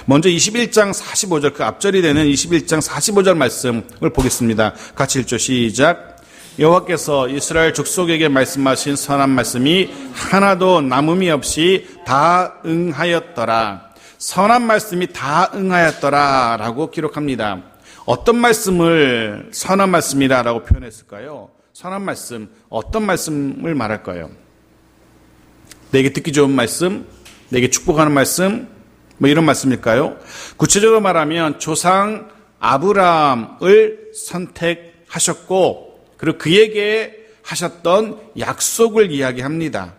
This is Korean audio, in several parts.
먼저 21장 45절, 그 앞절이 되는 21장 45절 말씀을 보겠습니다. 같이 읽죠. 시작. 여호와께서 이스라엘 족속에게 말씀하신 선한 말씀이 하나도 남음이 없이 다 응하였더라. 선한 말씀이 다 응하였더라 라고 기록합니다. 어떤 말씀을 선한 말씀이라 라고 표현했을까요? 선한 말씀, 어떤 말씀을 말할까요? 내게 듣기 좋은 말씀, 내게 축복하는 말씀, 뭐 이런 말씀일까요? 구체적으로 말하면 조상 아브라함을 선택하셨고 그리고 그에게 하셨던 약속을 이야기합니다.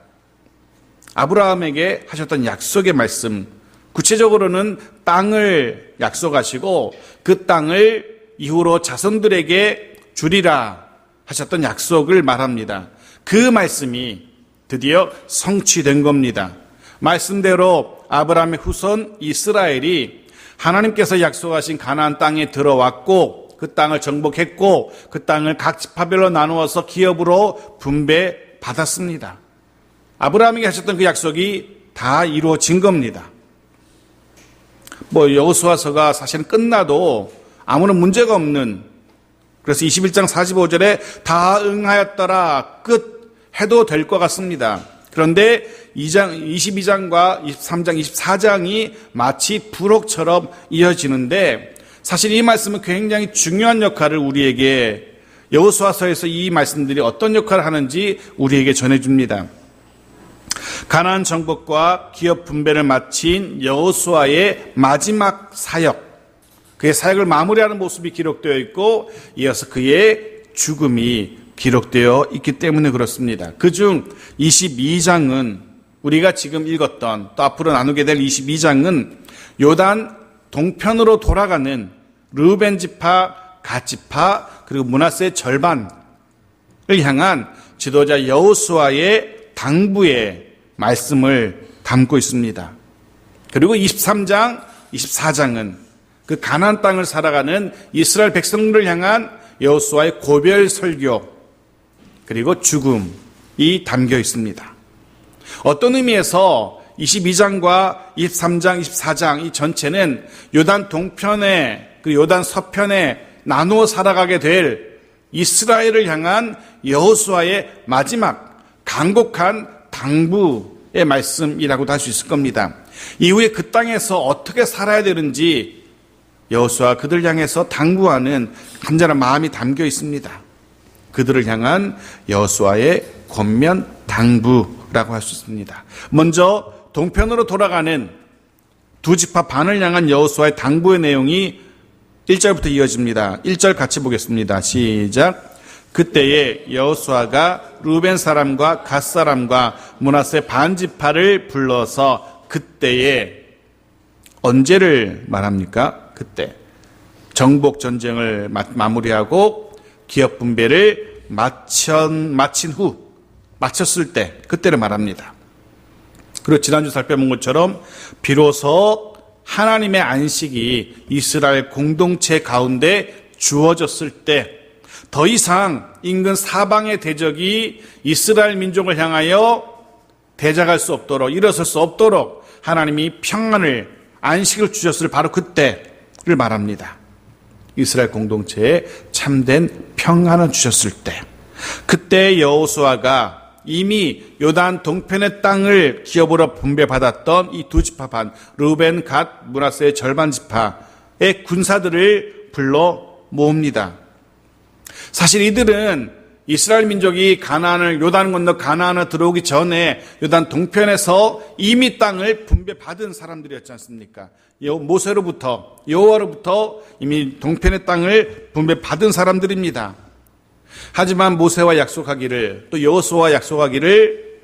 아브라함에게 하셨던 약속의 말씀, 구체적으로는 땅을 약속하시고 그 땅을 이후로 자손들에게 주리라 하셨던 약속을 말합니다. 그 말씀이 드디어 성취된 겁니다. 말씀대로 아브라함의 후손 이스라엘이 하나님께서 약속하신 가나안 땅에 들어왔고 그 땅을 정복했고 그 땅을 각 지파별로 나누어서 기업으로 분배받았습니다. 아브라함에게 하셨던 그 약속이 다 이루어진 겁니다. 여호수아서가 사실은 끝나도 아무런 문제가 없는, 그래서 21장 45절에 다 응하였더라 끝 해도 될 것 같습니다. 그런데 22장과 23장, 24장이 마치 부록처럼 이어지는데 사실 이 말씀은 굉장히 중요한 역할을 우리에게, 여호수아서에서 이 말씀들이 어떤 역할을 하는지 우리에게 전해줍니다. 가나안 정복과 기업 분배를 마친 여호수아의 마지막 사역, 그의 사역을 마무리하는 모습이 기록되어 있고 이어서 그의 죽음이 기록되어 있기 때문에 그렇습니다. 그중 22장은 우리가 지금 읽었던, 또 앞으로 나누게 될 22장은 요단 동편으로 돌아가는 르우벤 지파, 갓 지파, 그리고 므낫세 절반을 향한 지도자 여호수아의 당부의 말씀을 담고 있습니다. 그리고 23장, 24장은 그 가나안 땅을 살아가는 이스라엘 백성들을 향한 여호수아의 고별 설교, 그리고 죽음이 담겨 있습니다. 어떤 의미에서 22장과 23장, 24장 이 전체는 요단 동편에, 그리고 요단 서편에 나누어 살아가게 될 이스라엘을 향한 여호수아의 마지막 간곡한 당부의 말씀이라고도 할 수 있을 겁니다. 이후에 그 땅에서 어떻게 살아야 되는지 여호수아 그들 향해서 당부하는 간절한 마음이 담겨 있습니다. 그들을 향한 여호수아의 권면 당부라고 할 수 있습니다. 먼저 동편으로 돌아가는 두 지파 반을 향한 여호수아의 당부의 내용이 1절부터 이어집니다. 1절 같이 보겠습니다. 시작. 그때에 여호수아가 루벤 사람과 갓 사람과 므낫세 반 지파를 불러서, 그때에 언제를 말합니까? 그때 정복 전쟁을 마무리하고 기업 분배를 마쳤을 때, 그때를 말합니다. 그리고 지난주 살펴본 것처럼 비로소 하나님의 안식이 이스라엘 공동체 가운데 주어졌을 때 더 이상 인근 사방의 대적이 이스라엘 민족을 향하여 대적할 수 없도록, 일어설 수 없도록 하나님이 평안을, 안식을 주셨을 바로 그때를 말합니다. 이스라엘 공동체에 참된 평안을 주셨을 때, 그때 여호수아가 이미 요단 동편의 땅을 기업으로 분배받았던 이 두 지파 반, 르우벤, 갓, 므낫세의 절반 지파의 군사들을 불러 모읍니다. 사실 이들은 이스라엘 민족이 가나안을, 요단 건너 가나안을 들어오기 전에 요단 동편에서 이미 땅을 분배받은 사람들이었지 않습니까? 모세로부터, 여호와로부터 이미 동편의 땅을 분배받은 사람들입니다. 하지만 모세와 약속하기를, 또 여호수아와 약속하기를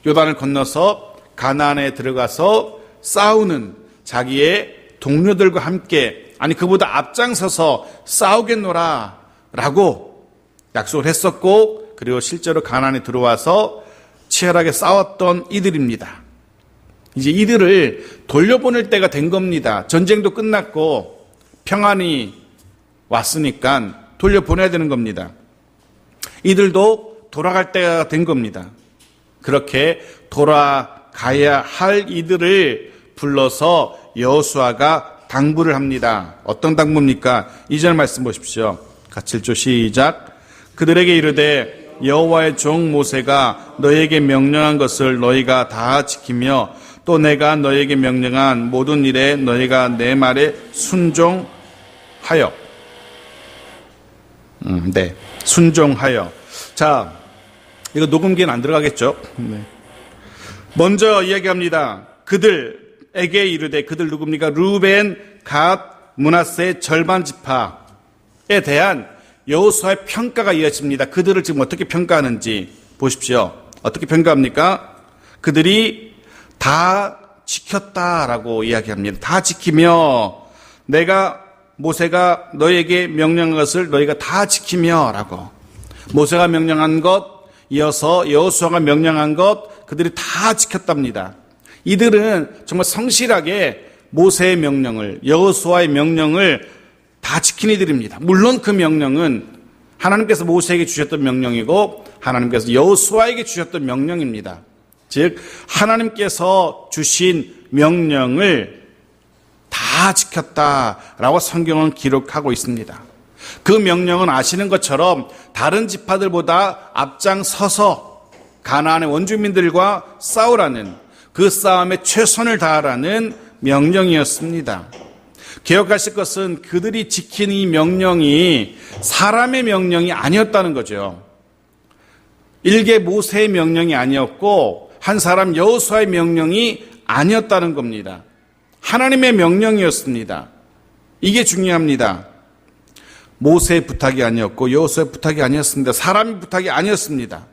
요단을 건너서 가나안에 들어가서 싸우는 자기의 동료들과 함께, 아니 그보다 앞장서서 싸우겠노라 라고 약속을 했었고, 그리고 실제로 가나안에 들어와서 치열하게 싸웠던 이들입니다. 이제 이들을 돌려보낼 때가 된 겁니다. 전쟁도 끝났고 평안이 왔으니까 돌려보내야 되는 겁니다. 이들도 돌아갈 때가 된 겁니다. 그렇게 돌아가야 할 이들을 불러서 여호수아가 당부를 합니다. 어떤 당부입니까? 2절 말씀 보십시오. 같이 읽죠. 시작. 그들에게 이르되 여호와의 종 모세가 너희에게 명령한 것을 너희가 다 지키며 또 내가 너희에게 명령한 모든 일에 너희가 내 말에 순종하여. 네, 순종하여. 자, 이거 녹음기는 안 들어가겠죠? 네. 먼저 이야기합니다. 그들에게 이르되, 그들 누굽니까? 루벤, 갓, 므낫세 절반 지파에 대한 여호수아의 평가가 이어집니다. 그들을 지금 어떻게 평가하는지 보십시오. 어떻게 평가합니까? 그들이 다 지켰다라고 이야기합니다. 다 지키며 모세가 너희에게 명령한 것을 너희가 다 지키며 라고. 모세가 명령한 것, 이어서 여호수아가 명령한 것, 그들이 다 지켰답니다. 이들은 정말 성실하게 모세의 명령을, 여호수아의 명령을 다 지킨 이들입니다. 물론 그 명령은 하나님께서 모세에게 주셨던 명령이고 하나님께서 여호수아에게 주셨던 명령입니다. 즉 하나님께서 주신 명령을 다 지켰다라고 성경은 기록하고 있습니다. 그 명령은 아시는 것처럼 다른 지파들보다 앞장서서 가나안의 원주민들과 싸우라는, 그 싸움에 최선을 다하라는 명령이었습니다. 기억하실 것은 그들이 지킨 이 명령이 사람의 명령이 아니었다는 거죠. 일개 모세의 명령이 아니었고 한 사람 여호수아의 명령이 아니었다는 겁니다. 하나님의 명령이었습니다. 이게 중요합니다. 모세의 부탁이 아니었고 여호수아의 부탁이 아니었습니다. 사람의 부탁이 아니었습니다.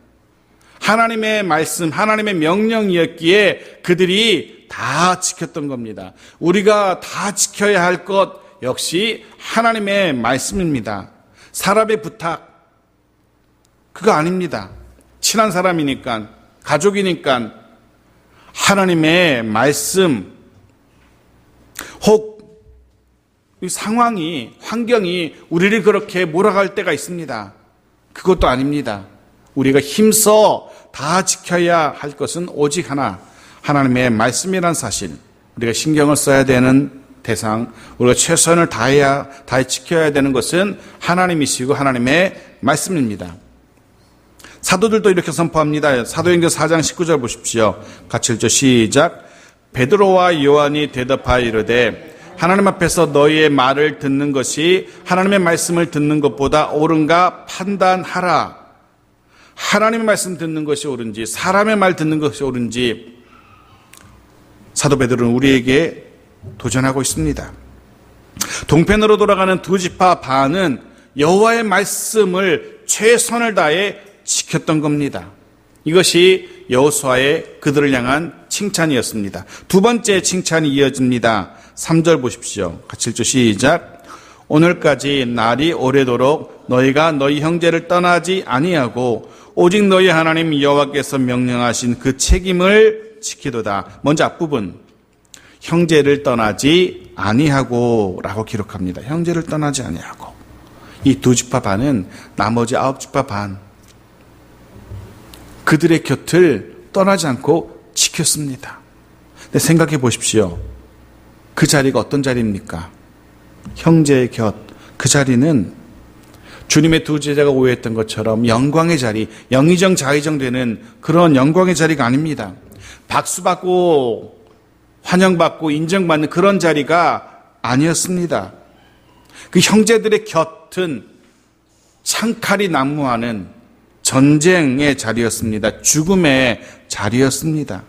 하나님의 말씀, 하나님의 명령이었기에 그들이 다 지켰던 겁니다. 우리가 다 지켜야 할 것 역시 하나님의 말씀입니다. 사람의 부탁, 그거 아닙니다. 친한 사람이니까, 가족이니까 하나님의 말씀, 혹 상황이, 환경이 우리를 그렇게 몰아갈 때가 있습니다. 그것도 아닙니다. 우리가 힘써 다 지켜야 할 것은 오직 하나, 하나님의 말씀이란 사실, 우리가 신경을 써야 되는 대상, 우리가 최선을 다해 지켜야 되는 것은 하나님이시고 하나님의 말씀입니다. 사도들도 이렇게 선포합니다. 사도행전 4장 19절 보십시오. 같이 읽죠. 시작. 베드로와 요한이 대답하여 이르되 하나님 앞에서 너희의 말을 듣는 것이 하나님의 말씀을 듣는 것보다 옳은가 판단하라. 하나님의 말씀 듣는 것이 옳은지 사람의 말 듣는 것이 옳은지 사도 베드로는 우리에게 도전하고 있습니다. 동편으로 돌아가는 두 지파 반은 여호와의 말씀을 최선을 다해 지켰던 겁니다. 이것이 여호수아의 그들을 향한 칭찬이었습니다. 두 번째 칭찬이 이어집니다. 3절 보십시오. 같이 읽죠. 시작. 오늘까지 날이 오래도록 너희가 너희 형제를 떠나지 아니하고 오직 너희 하나님 여호와께서 명령하신 그 책임을 지키도다. 먼저 앞부분 형제를 떠나지 아니하고 라고 기록합니다. 형제를 떠나지 아니하고. 이 두 지파 반은 나머지 9지파 반, 그들의 곁을 떠나지 않고 지켰습니다. 근데 생각해 보십시오. 그 자리가 어떤 자리입니까? 형제의 곁. 그 자리는 주님의 두 제자가 오해했던 것처럼 영광의 자리, 영의정 자의정 되는 그런 영광의 자리가 아닙니다. 박수받고 환영받고 인정받는 그런 자리가 아니었습니다. 그 형제들의 곁은 창칼이 난무하는 전쟁의 자리였습니다. 죽음의 자리였습니다.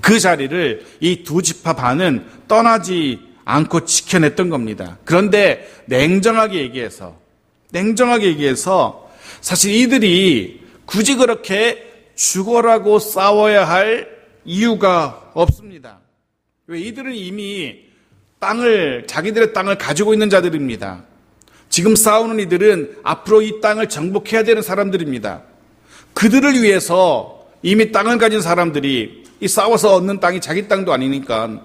그 자리를 이 두 지파 반은 떠나지 않고 지켜냈던 겁니다. 그런데 냉정하게 얘기해서 사실 이들이 굳이 그렇게 죽어라고 싸워야 할 이유가 없습니다. 왜? 이들은 이미 자기들의 땅을 가지고 있는 자들입니다. 지금 싸우는 이들은 앞으로 이 땅을 정복해야 되는 사람들입니다. 그들을 위해서 이미 땅을 가진 사람들이 이 싸워서 얻는 땅이 자기 땅도 아니니까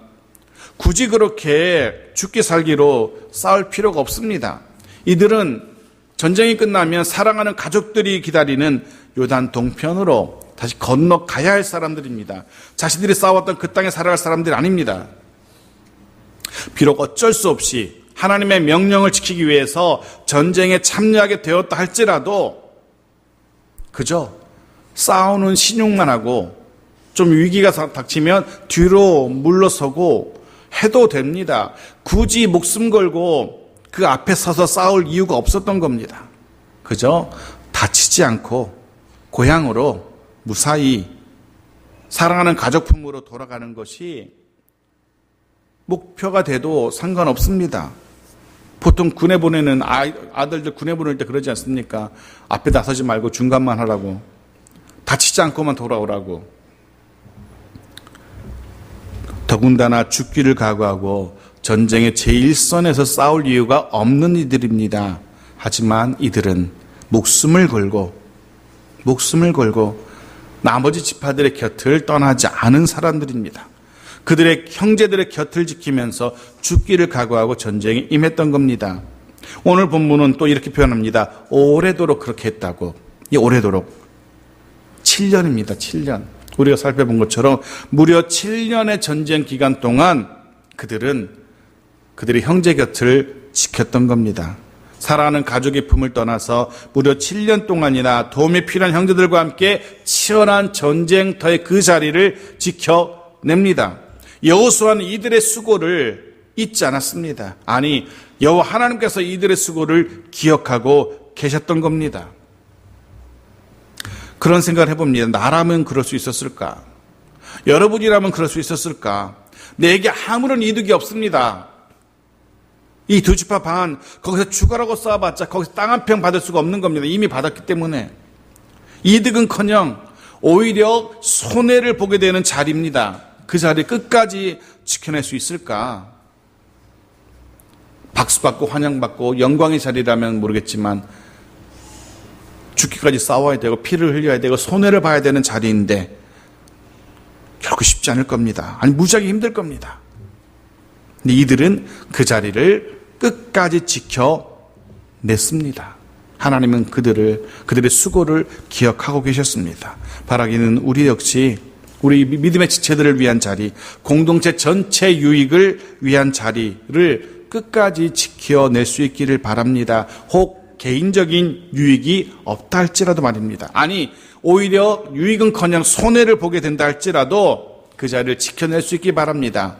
굳이 그렇게 죽기 살기로 싸울 필요가 없습니다. 이들은 전쟁이 끝나면 사랑하는 가족들이 기다리는 요단 동편으로 다시 건너가야 할 사람들입니다. 자신들이 싸웠던 그 땅에 살아갈 사람들이 아닙니다. 비록 어쩔 수 없이 하나님의 명령을 지키기 위해서 전쟁에 참여하게 되었다 할지라도 그저 싸우는 신용만 하고 좀 위기가 닥치면 뒤로 물러서고 해도 됩니다. 굳이 목숨 걸고 그 앞에 서서 싸울 이유가 없었던 겁니다. 그저 다치지 않고 고향으로 무사히 사랑하는 가족품으로 돌아가는 것이 목표가 돼도 상관없습니다. 보통 군에 보내는 아들들 군에 보낼 때 그러지 않습니까? 앞에 나서지 말고 중간만 하라고. 다치지 않고만 돌아오라고. 더군다나 죽기를 각오하고 전쟁의 제1선에서 싸울 이유가 없는 이들입니다. 하지만 이들은 목숨을 걸고 나머지 지파들의 곁을 떠나지 않은 사람들입니다. 그들의 형제들의 곁을 지키면서 죽기를 각오하고 전쟁에 임했던 겁니다. 오늘 본문은 또 이렇게 표현합니다. 오래도록 그렇게 했다고. 이 오래도록 7년입니다. 7년. 우리가 살펴본 것처럼 무려 7년의 전쟁 기간 동안 그들의 형제 곁을 지켰던 겁니다. 사랑하는 가족의 품을 떠나서 무려 7년 동안이나 도움이 필요한 형제들과 함께 치열한 전쟁터의 그 자리를 지켜냅니다. 여호수아는 이들의 수고를 잊지 않았습니다. 아니, 여호와 하나님께서 이들의 수고를 기억하고 계셨던 겁니다. 그런 생각을 해봅니다. 나라면 그럴 수 있었을까? 여러분이라면 그럴 수 있었을까? 내게 아무런 이득이 없습니다. 이 두 지파 반, 거기서 죽어라고 싸워봤자 거기서 땅 한 평 받을 수가 없는 겁니다. 이미 받았기 때문에. 이득은커녕 오히려 손해를 보게 되는 자리입니다. 그 자리 끝까지 지켜낼 수 있을까? 박수받고 환영받고 영광의 자리라면 모르겠지만 죽기까지 싸워야 되고 피를 흘려야 되고 손해를 봐야 되는 자리인데 결코 쉽지 않을 겁니다. 아니 무지하게 힘들 겁니다. 근데 이들은 그 자리를 끝까지 지켜냈습니다. 하나님은 그들의 수고를 기억하고 계셨습니다. 바라기는 우리 역시 우리 믿음의 지체들을 위한 자리, 공동체 전체 유익을 위한 자리를 끝까지 지켜낼 수 있기를 바랍니다. 혹 개인적인 유익이 없다 할지라도 말입니다. 아니 오히려 유익은커녕 손해를 보게 된다 할지라도 그 자리를 지켜낼 수 있기 바랍니다.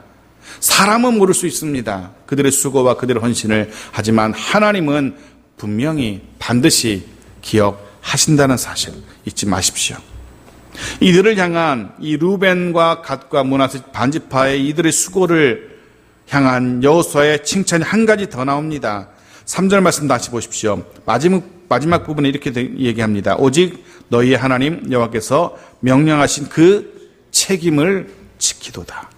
사람은 모를 수 있습니다. 그들의 수고와 그들의 헌신을. 하지만 하나님은 분명히 반드시 기억하신다는 사실 잊지 마십시오. 이들을 향한 이 루벤과 갓과 므낫세 반지파의 이들의 수고를 향한 여호수아의 칭찬이 한 가지 더 나옵니다. 3절 말씀 다시 보십시오. 마지막 부분에 이렇게 얘기합니다. 오직 너희의 하나님 여호와께서 명령하신 그 책임을 지키도다.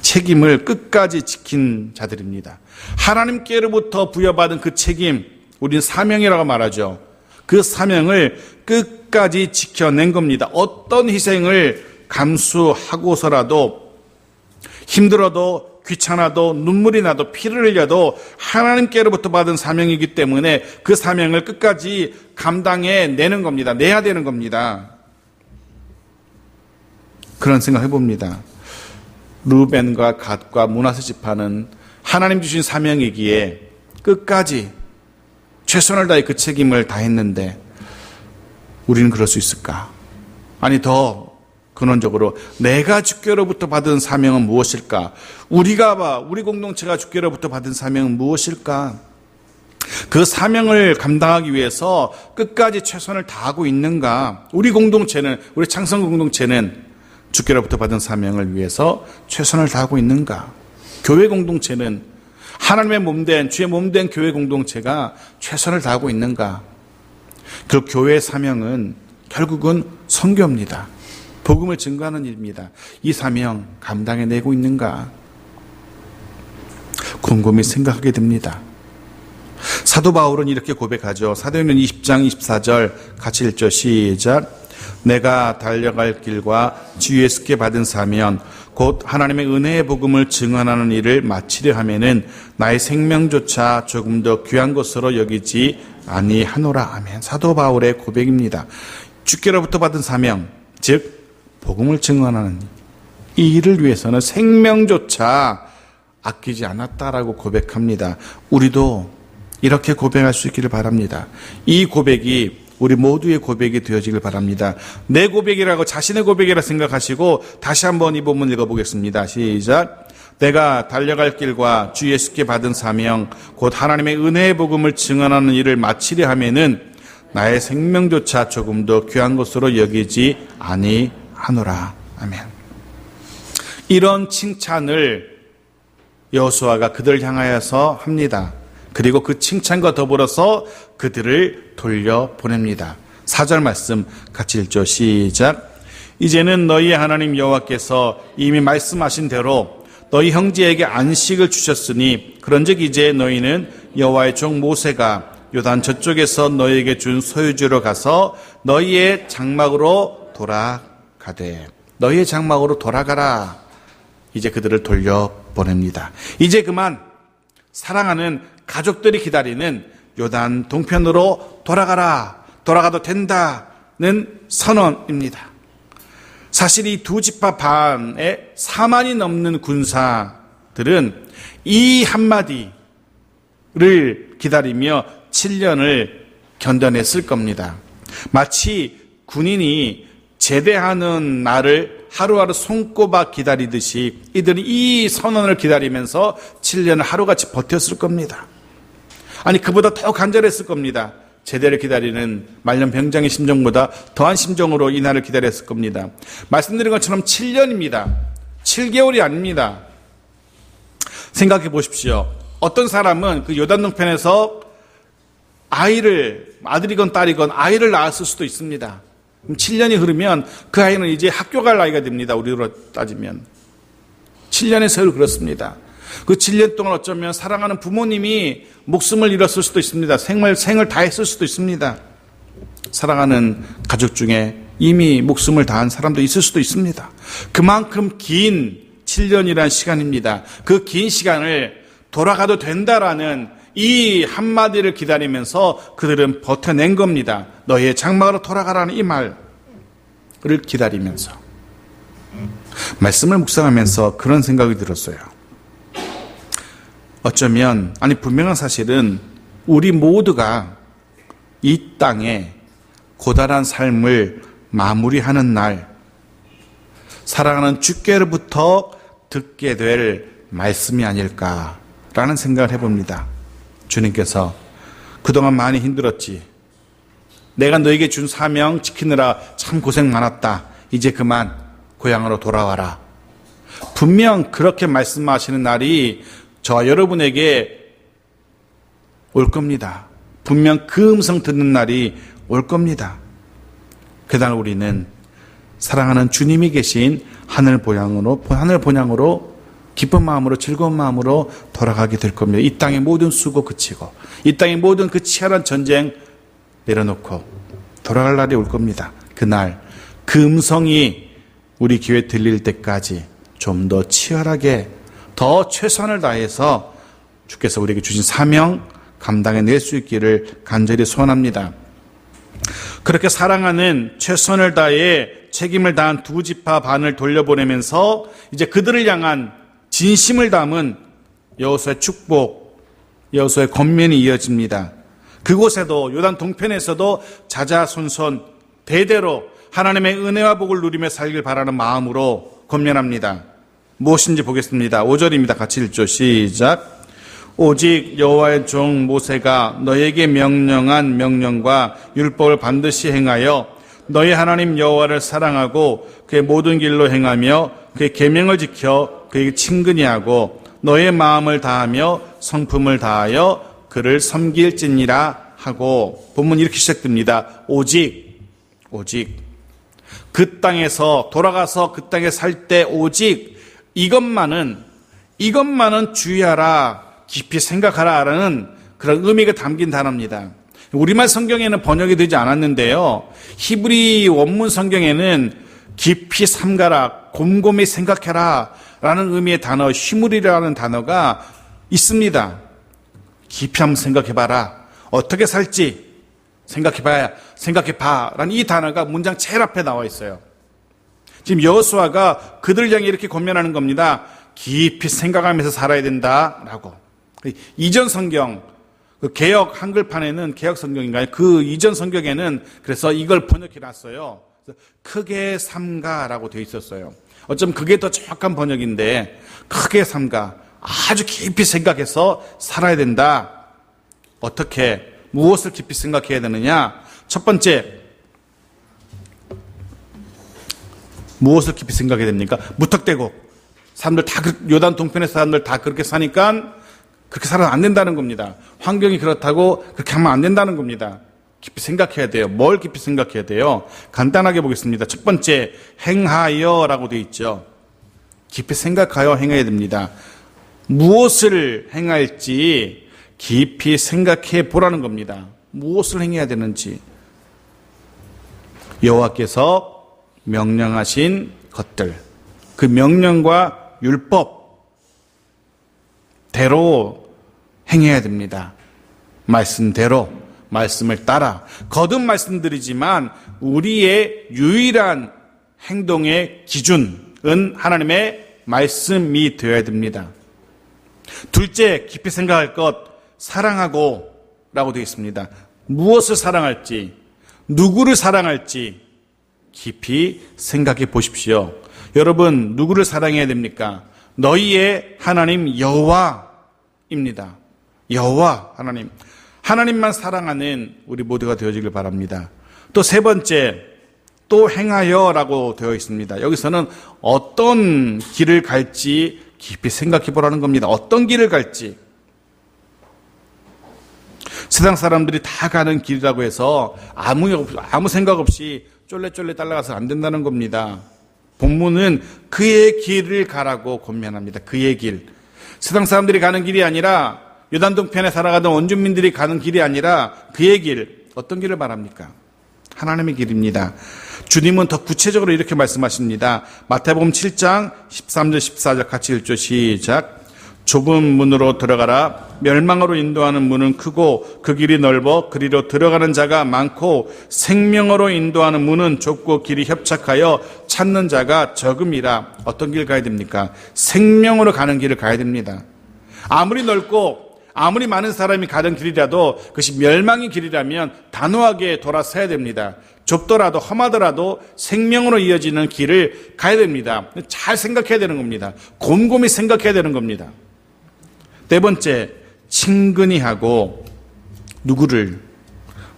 책임을 끝까지 지킨 자들입니다. 하나님께로부터 부여받은 그 책임, 우리는 사명이라고 말하죠. 그 사명을 끝까지 지켜낸 겁니다. 어떤 희생을 감수하고서라도 힘들어도 귀찮아도 눈물이 나도 피를 흘려도 하나님께로부터 받은 사명이기 때문에 그 사명을 끝까지 감당해내는 겁니다. 내야 되는 겁니다. 그런 생각 해봅니다. 루벤과 갓과 므낫세 지파는 하나님 주신 사명이기에 끝까지 최선을 다해 그 책임을 다했는데 우리는 그럴 수 있을까? 아니 더 근원적으로 내가 주께로부터 받은 사명은 무엇일까? 우리 공동체가 주께로부터 받은 사명은 무엇일까? 그 사명을 감당하기 위해서 끝까지 최선을 다하고 있는가? 우리 창성 공동체는 주께로부터 받은 사명을 위해서 최선을 다하고 있는가? 교회 공동체는 하나님의 몸된 주의 몸된 교회 공동체가 최선을 다하고 있는가? 그 교회의 사명은 결국은 선교입니다. 복음을 증거하는 일입니다. 이 사명 감당해내고 있는가? 곰곰이 생각하게 됩니다. 사도 바울은 이렇게 고백하죠. 사도행전 20장 24절 같이 읽죠. 시작. 내가 달려갈 길과 주 예수께 받은 사명 곧 하나님의 은혜의 복음을 증언하는 일을 마치려 하면은 나의 생명조차 조금 더 귀한 것으로 여기지 아니하노라. 아멘. 사도 바울의 고백입니다. 주께로부터 받은 사명, 즉 복음을 증언하는 이 일을 위해서는 생명조차 아끼지 않았다라고 고백합니다. 우리도 이렇게 고백할 수 있기를 바랍니다. 이 고백이 우리 모두의 고백이 되어지길 바랍니다. 내 고백이라고 자신의 고백이라 생각하시고 다시 한번 이 본문 읽어보겠습니다. 시작. 내가 달려갈 길과 주 예수께 받은 사명 곧 하나님의 은혜의 복음을 증언하는 일을 마치려 하면은 나의 생명조차 조금도 귀한 것으로 여기지 아니하노라. 아멘. 이런 칭찬을 여호수아가 그들을 향하여서 합니다. 그리고 그 칭찬과 더불어서 그들을 돌려보냅니다. 4절 말씀 같이 읽죠. 시작. 이제는 너희의 하나님 여호와께서 이미 말씀하신 대로 너희 형제에게 안식을 주셨으니 그런즉 이제 너희는 여호와의 종 모세가 요단 저쪽에서 너희에게 준 소유지로 가서 너희의 장막으로 돌아가되 너희의 장막으로 돌아가라. 이제 그들을 돌려보냅니다. 이제 그만 사랑하는 가족들이 기다리는 요단 동편으로 돌아가라. 돌아가도 된다는 선언입니다. 사실 이 두 지파 반의 4만이 넘는 군사들은 이 한마디를 기다리며 7년을 견뎌냈을 겁니다. 마치 군인이 제대하는 날을 하루하루 손꼽아 기다리듯이 이들이 이 선언을 기다리면서 7년을 하루같이 버텼을 겁니다. 아니 그보다 더 간절했을 겁니다. 제대를 기다리는 말년병장의 심정보다 더한 심정으로 이 날을 기다렸을 겁니다. 말씀드린 것처럼 7년입니다. 7개월이 아닙니다. 생각해 보십시오. 어떤 사람은 그 요단동편에서 아들이건 딸이건 아이를 낳았을 수도 있습니다. 7년이 흐르면 그 아이는 이제 학교 갈 나이가 됩니다. 우리로 따지면. 7년의 세월 그렇습니다. 그 7년 동안 어쩌면 사랑하는 부모님이 목숨을 잃었을 수도 있습니다. 생을 다했을 수도 있습니다. 사랑하는 가족 중에 이미 목숨을 다한 사람도 있을 수도 있습니다. 그만큼 긴 7년이라는 시간입니다. 그 긴 시간을 돌아가도 된다라는 이 한마디를 기다리면서 그들은 버텨낸 겁니다. 너희의 장막으로 돌아가라는 이 말을 기다리면서. 말씀을 묵상하면서 그런 생각이 들었어요. 어쩌면, 분명한 사실은 우리 모두가 이 땅에 고단한 삶을 마무리하는 날, 사랑하는 주께로부터 듣게 될 말씀이 아닐까라는 생각을 해봅니다. 주님께서 그동안 많이 힘들었지. 내가 너에게 준 사명 지키느라 참 고생 많았다. 이제 그만 고향으로 돌아와라. 분명 그렇게 말씀하시는 날이 저와 여러분에게 올 겁니다. 분명 그 음성 듣는 날이 올 겁니다. 그날 우리는 사랑하는 주님이 계신 하늘 본향으로 기쁜 마음으로 즐거운 마음으로 돌아가게 될 겁니다. 이 땅의 모든 수고 그치고 이 땅의 모든 그 치열한 전쟁 내려놓고 돌아갈 날이 올 겁니다. 그날 그 음성이 우리 귀에 들릴 때까지 좀 더 치열하게 더 최선을 다해서 주께서 우리에게 주신 사명 감당해낼 수 있기를 간절히 소원합니다. 그렇게 사랑하는 최선을 다해 책임을 다한 두 지파 반을 돌려보내면서 이제 그들을 향한 진심을 담은 여호수아의 축복, 여호수아의 권면이 이어집니다. 그곳에도 요단 동편에서도 자자손손 대대로 하나님의 은혜와 복을 누리며 살길 바라는 마음으로 권면합니다. 무엇인지 보겠습니다. 5절입니다. 같이 읽죠. 시작. 오직 여호와의 종 모세가 너에게 명령한 명령과 율법을 반드시 행하여 너희 하나님 여호와를 사랑하고 그의 모든 길로 행하며 그의 계명을 지켜 그에게 친근히 하고 너의 마음을 다하며 성품을 다하여 그를 섬길지니라 하고 본문 이렇게 시작됩니다. 오직 그 땅에서 돌아가서 그 땅에 살 때 오직 이것만은 주의하라, 깊이 생각하라라는 그런 의미가 담긴 단어입니다. 우리말 성경에는 번역이 되지 않았는데요. 히브리 원문 성경에는 깊이 삼가라, 곰곰이 생각해라 라는 의미의 단어, 히무리라는 단어가 있습니다. 깊이 한번 생각해봐라. 어떻게 살지 생각해봐 라는 이 단어가 문장 제일 앞에 나와 있어요. 지금 여호수아가 그들을 향해 이렇게 권면하는 겁니다. 깊이 생각하면서 살아야 된다라고. 이전 성경, 그 개역 한글판에는 개역 성경인가요? 그 이전 성경에는 그래서 이걸 번역해 놨어요. 크게 삼가라고 되어 있었어요. 어쩌면 그게 더 정확한 번역인데, 크게 삼가, 아주 깊이 생각해서 살아야 된다. 어떻게, 무엇을 깊이 생각해야 되느냐? 첫 번째, 무엇을 깊이 생각해야 됩니까? 무턱대고 사람들 다 요단 동편의 사람들 다 그렇게 사니까 그렇게 살아는 안 된다는 겁니다. 환경이 그렇다고 그렇게 하면 안 된다는 겁니다. 깊이 생각해야 돼요. 뭘 깊이 생각해야 돼요? 간단하게 보겠습니다. 첫 번째, 행하여라고 되어 있죠. 깊이 생각하여 행해야 됩니다. 무엇을 행할지 깊이 생각해 보라는 겁니다. 무엇을 행해야 되는지. 여호와께서 명령하신 것들, 그 명령과 율법대로 행해야 됩니다. 말씀대로, 말씀을 따라. 거듭 말씀드리지만 우리의 유일한 행동의 기준은 하나님의 말씀이 되어야 됩니다. 둘째, 깊이 생각할 것, 사랑하고 라고 되어 있습니다. 무엇을 사랑할지, 누구를 사랑할지 깊이 생각해 보십시오. 여러분, 누구를 사랑해야 됩니까? 너희의 하나님 여호와입니다. 여호와 하나님. 하나님만 사랑하는 우리 모두가 되어지길 바랍니다. 또 세 번째, 또 행하여라고 되어 있습니다. 여기서는 어떤 길을 갈지 깊이 생각해 보라는 겁니다. 어떤 길을 갈지. 세상 사람들이 다 가는 길이라고 해서 아무 생각 없이 쫄래쫄래 따라가서 안 된다는 겁니다. 본문은 그의 길을 가라고 권면합니다. 그의 길. 세상 사람들이 가는 길이 아니라 요단동편에 살아가던 원주민들이 가는 길이 아니라 그의 길. 어떤 길을 말합니까? 하나님의 길입니다. 주님은 더 구체적으로 이렇게 말씀하십니다. 마태복음 7장 13절 14절 같이 읽죠. 시작. 좁은 문으로 들어가라. 멸망으로 인도하는 문은 크고 그 길이 넓어 그리로 들어가는 자가 많고 생명으로 인도하는 문은 좁고 길이 협착하여 찾는 자가 적음이라. 어떤 길 가야 됩니까? 생명으로 가는 길을 가야 됩니다. 아무리 넓고 아무리 많은 사람이 가는 길이라도 그것이 멸망의 길이라면 단호하게 돌아서야 됩니다. 좁더라도 험하더라도 생명으로 이어지는 길을 가야 됩니다. 잘 생각해야 되는 겁니다. 곰곰이 생각해야 되는 겁니다. 네 번째, 친근히 하고 누구를,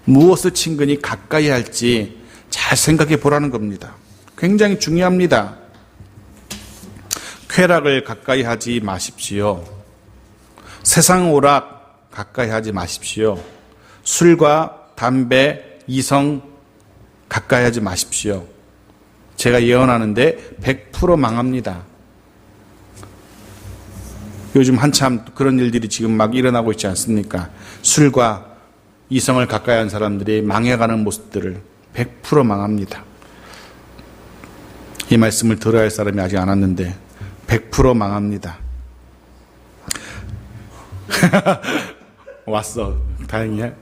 무엇을 친근히 가까이 할지 잘 생각해 보라는 겁니다. 굉장히 중요합니다. 쾌락을 가까이 하지 마십시오. 세상 오락 가까이 하지 마십시오. 술과 담배, 이성 가까이 하지 마십시오. 제가 예언하는데 100% 망합니다. 요즘 한참 그런 일들이 지금 막 일어나고 있지 않습니까? 술과 이성을 가까이 한 사람들이 망해가는 모습들을 100% 망합니다. 이 말씀을 들어야 할 사람이 아직 안 왔는데 100% 망합니다. 왔어. 다행이야.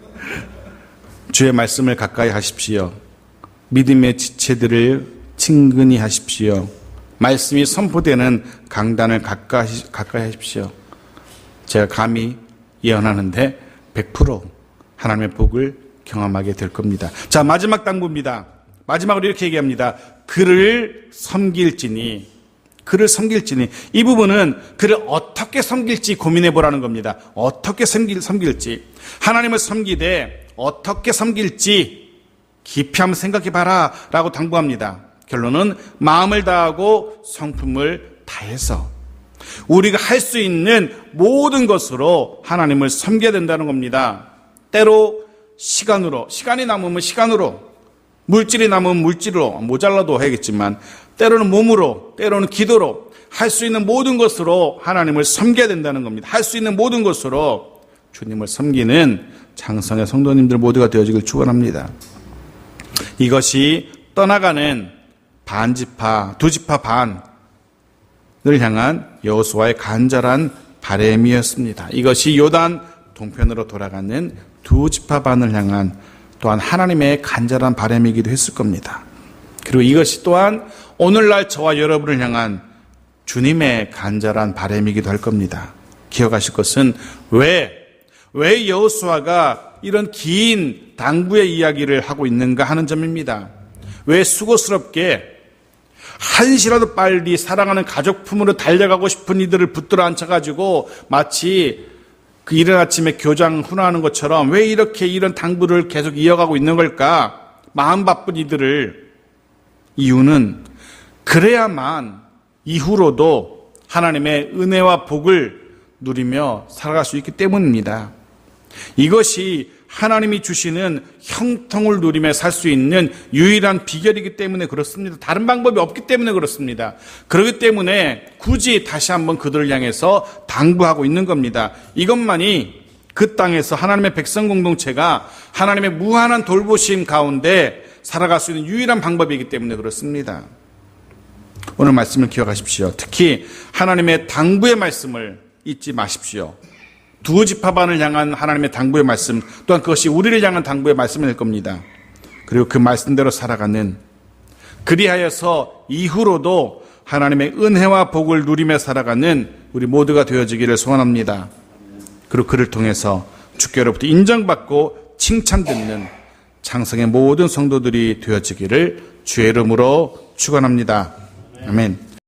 주의 말씀을 가까이 하십시오. 믿음의 지체들을 친근히 하십시오. 말씀이 선포되는 강단을 가까이 하십시오. 제가 감히 예언하는데 100% 하나님의 복을 경험하게 될 겁니다. 자, 마지막 당부입니다. 마지막으로 이렇게 얘기합니다. 그를 섬길지니. 이 부분은 그를 어떻게 섬길지 고민해 보라는 겁니다. 어떻게 섬길지. 하나님을 섬기되 어떻게 섬길지 깊이 한번 생각해 봐라 라고 당부합니다. 결론은 마음을 다하고 성품을 다해서 우리가 할 수 있는 모든 것으로 하나님을 섬겨야 된다는 겁니다. 때로 시간이 남으면 시간으로, 물질이 남으면 물질로, 모자라도 해야겠지만 때로는 몸으로, 때로는 기도로 할 수 있는 모든 것으로 하나님을 섬겨야 된다는 겁니다. 할 수 있는 모든 것으로 주님을 섬기는 장성의 성도님들 모두가 되어지길 축원합니다. 이것이 떠나가는 두 지파 반을 향한 여호수아의 간절한 바람이었습니다. 이것이 요단 동편으로 돌아가는 두 지파 반을 향한 또한 하나님의 간절한 바람이기도 했을 겁니다. 그리고 이것이 또한 오늘날 저와 여러분을 향한 주님의 간절한 바람이기도 할 겁니다. 기억하실 것은 왜 여호수아가 이런 긴 당부의 이야기를 하고 있는가 하는 점입니다. 왜 수고스럽게 한시라도 빨리 사랑하는 가족품으로 달려가고 싶은 이들을 붙들어 앉혀가지고 마치 그 이른 아침에 교장 훈화하는 것처럼 왜 이렇게 이런 당부를 계속 이어가고 있는 걸까? 마음 바쁜 이들을. 이유는 그래야만 이후로도 하나님의 은혜와 복을 누리며 살아갈 수 있기 때문입니다. 이것이 하나님이 주시는 형통을 누리며 살 수 있는 유일한 비결이기 때문에 그렇습니다. 다른 방법이 없기 때문에 그렇습니다. 그렇기 때문에 굳이 다시 한번 그들을 향해서 당부하고 있는 겁니다. 이것만이 그 땅에서 하나님의 백성 공동체가 하나님의 무한한 돌보심 가운데 살아갈 수 있는 유일한 방법이기 때문에 그렇습니다. 오늘 말씀을 기억하십시오. 특히 하나님의 당부의 말씀을 잊지 마십시오. 두 지파반을 향한 하나님의 당부의 말씀, 또한 그것이 우리를 향한 당부의 말씀이 될 겁니다. 그리고 그 말씀대로 살아가는, 그리하여서 이후로도 하나님의 은혜와 복을 누리며 살아가는 우리 모두가 되어지기를 소원합니다. 그리고 그를 통해서 주께로부터 인정받고 칭찬듣는 창성의 모든 성도들이 되어지기를 주의 이름으로 축원합니다. 아멘.